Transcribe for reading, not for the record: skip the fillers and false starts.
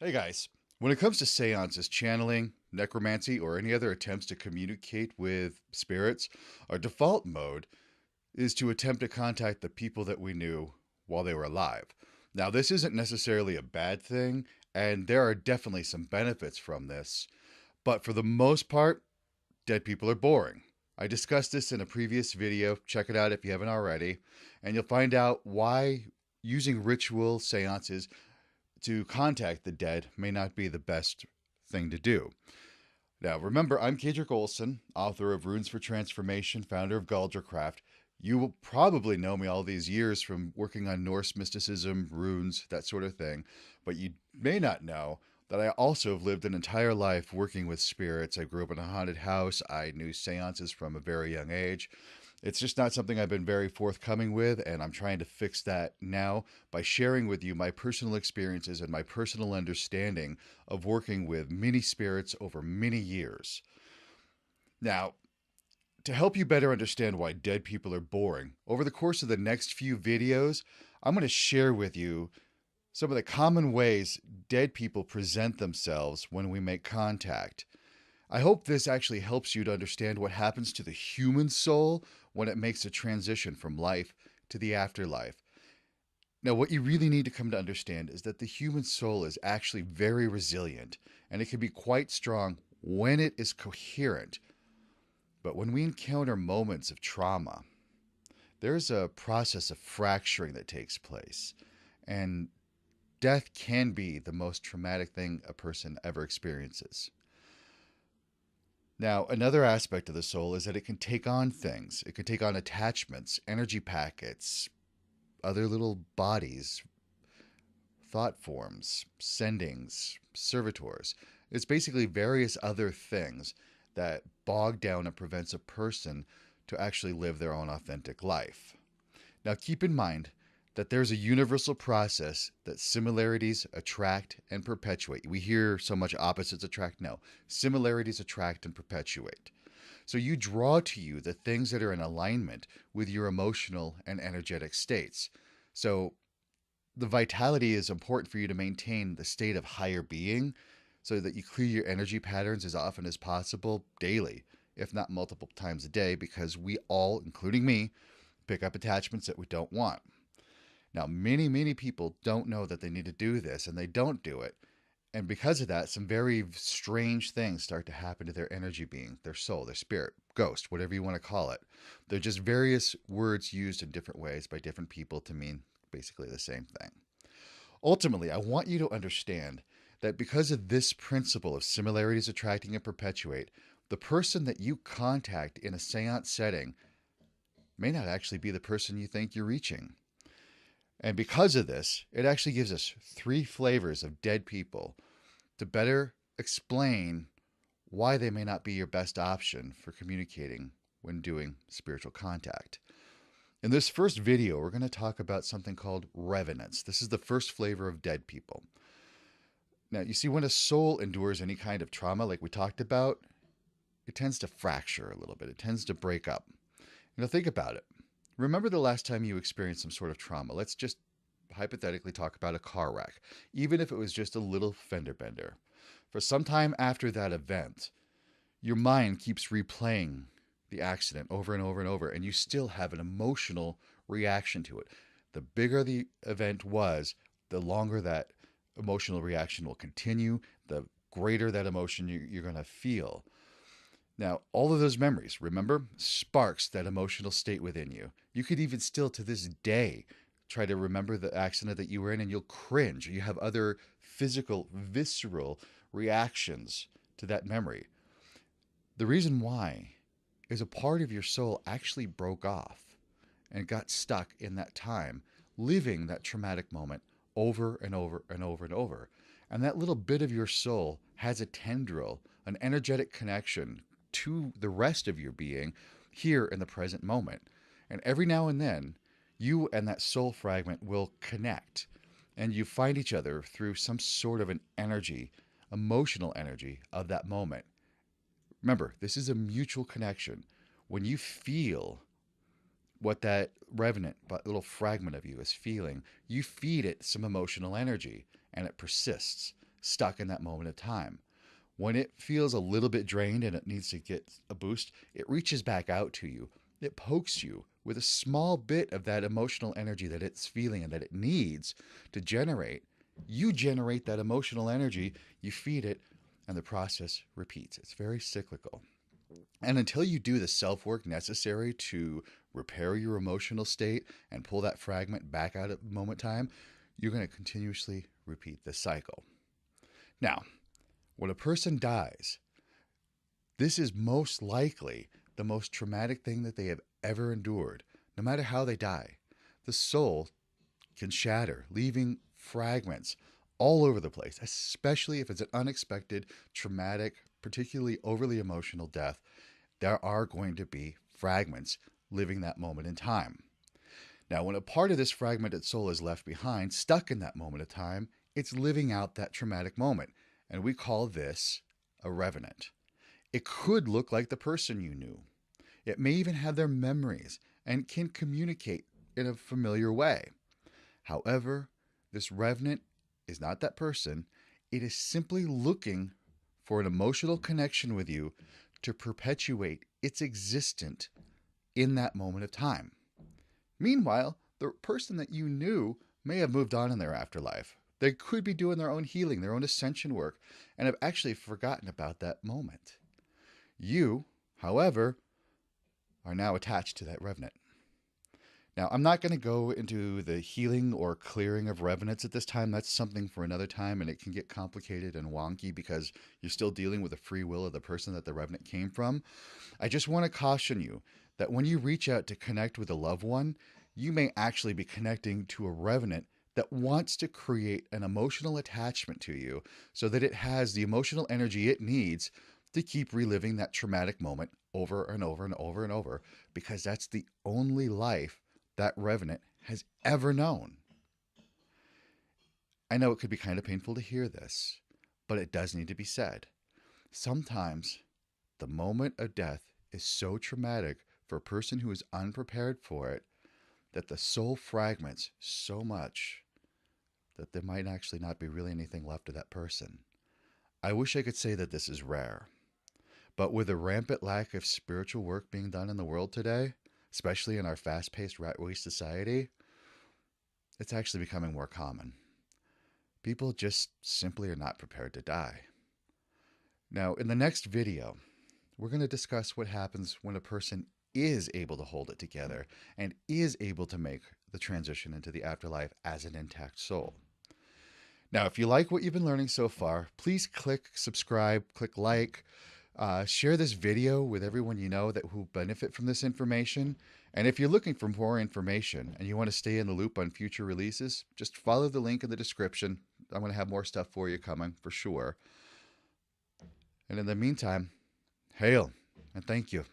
Hey guys, when it comes to seances, channeling, necromancy, or any other attempts to communicate with spirits, our default mode is to attempt to contact the people that we knew while they were alive. Now, this isn't necessarily a bad thing, and there are definitely some benefits from this, but for the most part, dead people are boring. I discussed this in a previous video. Check it out if you haven't already, and you'll find out why using ritual seances to contact the dead may not be the best thing to do. Now, remember, I'm Kedrick Olson, author of Runes for Transformation, founder of Galdracraft. You will probably know me all these years from working on Norse mysticism, runes, that sort of thing, but you may not know that I also have lived an entire life working with spirits. I grew up in a haunted house. I knew seances from a very young age. It's just not something I've been very forthcoming with, and I'm trying to fix that now by sharing with you my personal experiences and my personal understanding of working with many spirits over many years. Now, to help you better understand why dead people are boring, over the course of the next few videos, I'm going to share with you some of the common ways dead people present themselves when we make contact. I hope this actually helps you to understand what happens to the human soul when it makes a transition from life to the afterlife. Now, what you really need to come to understand is that the human soul is actually very resilient and it can be quite strong when it is coherent. But when we encounter moments of trauma, there's a process of fracturing that takes place. And death can be the most traumatic thing a person ever experiences. Now, another aspect of the soul is that it can take on things. It can take on attachments, energy packets, other little bodies, thought forms, sendings, servitors. It's basically various other things that bog down and prevents a person to actually live their own authentic life. Now, keep in mind that there's a universal process that similarities attract and perpetuate. We hear so much opposites attract. No, similarities attract and perpetuate. So you draw to you the things that are in alignment with your emotional and energetic states. So the vitality is important for you to maintain the state of higher being so that you clear your energy patterns as often as possible daily, if not multiple times a day, because we all, including me, pick up attachments that we don't want. Now, many people don't know that they need to do this, and they don't do it. And because of that, some very strange things start to happen to their energy being, their soul, their spirit, ghost, whatever you want to call it. They're just various words used in different ways by different people to mean basically the same thing. Ultimately, I want you to understand that because of this principle of similarities attracting and perpetuate, the person that you contact in a seance setting may not actually be the person you think you're reaching. And because of this, it actually gives us three flavors of dead people to better explain why they may not be your best option for communicating when doing spiritual contact. In this first video, we're going to talk about something called revenants. This is the first flavor of dead people. Now, you see, when a soul endures any kind of trauma, like we talked about, it tends to fracture a little bit. It tends to break up. Think about it. Remember the last time you experienced some sort of trauma. Let's just hypothetically talk about a car wreck, even if it was just a little fender bender. For some time after that event, your mind keeps replaying the accident over and over and over, and you still have an emotional reaction to it. The bigger the event was, the longer that emotional reaction will continue, the greater that emotion you're going to feel. Now, all of those memories, remember, sparks that emotional state within you. You could even still to this day try to remember the accident that you were in and you'll cringe. You have other physical, visceral reactions to that memory. The reason why is a part of your soul actually broke off and got stuck in that time, living that traumatic moment over and over and over and over. And that little bit of your soul has a tendril, an energetic connection to the rest of your being here in the present moment. And every now and then, you and that soul fragment will connect and you find each other through some sort of an energy, emotional energy of that moment. Remember, this is a mutual connection. When you feel what that revenant, that little fragment of you is feeling, you feed it some emotional energy and it persists. stuck in that moment of time. When it feels a little bit drained and it needs to get a boost, it reaches back out to you. It pokes you with a small bit of that emotional energy that it's feeling and that it needs to generate. You generate that emotional energy, you feed it, and the process repeats. It's very cyclical. And until you do the self work necessary to repair your emotional state and pull that fragment back out at moment time, you're going to continuously repeat this cycle. Now, when a person dies, this is most likely the most traumatic thing that they have ever endured. No matter how they die, the soul can shatter, leaving fragments all over the place, especially if it's an unexpected, traumatic, particularly overly emotional death. There are going to be fragments living that moment in time. Now, when a part of this fragmented soul is left behind, stuck in that moment of time, it's living out that traumatic moment. And we call this a revenant. It could look like the person you knew. It may even have their memories and can communicate in a familiar way. However, this revenant is not that person. It is simply looking for an emotional connection with you to perpetuate its existence in that moment of time. Meanwhile, the person that you knew may have moved on in their afterlife. They could be doing their own healing, their own ascension work, and have actually forgotten about that moment. You, however, are now attached to that revenant. Now, I'm not going to go into the healing or clearing of revenants at this time. That's something for another time, and it can get complicated and wonky because you're still dealing with the free will of the person that the revenant came from. I just want to caution you that when you reach out to connect with a loved one, you may actually be connecting to a revenant that wants to create an emotional attachment to you so that it has the emotional energy it needs to keep reliving that traumatic moment over and over and over and over, because that's the only life that revenant has ever known. I know it could be kind of painful to hear this, but it does need to be said. Sometimes the moment of death is so traumatic for a person who is unprepared for it that the soul fragments so much that there might actually not be really anything left of that person. I wish I could say that this is rare, but with the rampant lack of spiritual work being done in the world today, especially in our fast-paced rat-race society, it's actually becoming more common. People just simply are not prepared to die. Now, in the next video, we're going to discuss what happens when a person is able to hold it together and is able to make the transition into the afterlife as an intact soul. Now, if you like what you've been learning so far, please click subscribe, click like, share this video with everyone you know that will benefit from this information. And if you're looking for more information and you want to stay in the loop on future releases, just follow the link in the description. I'm going to have more stuff for you coming for sure. And in the meantime, hail and thank you.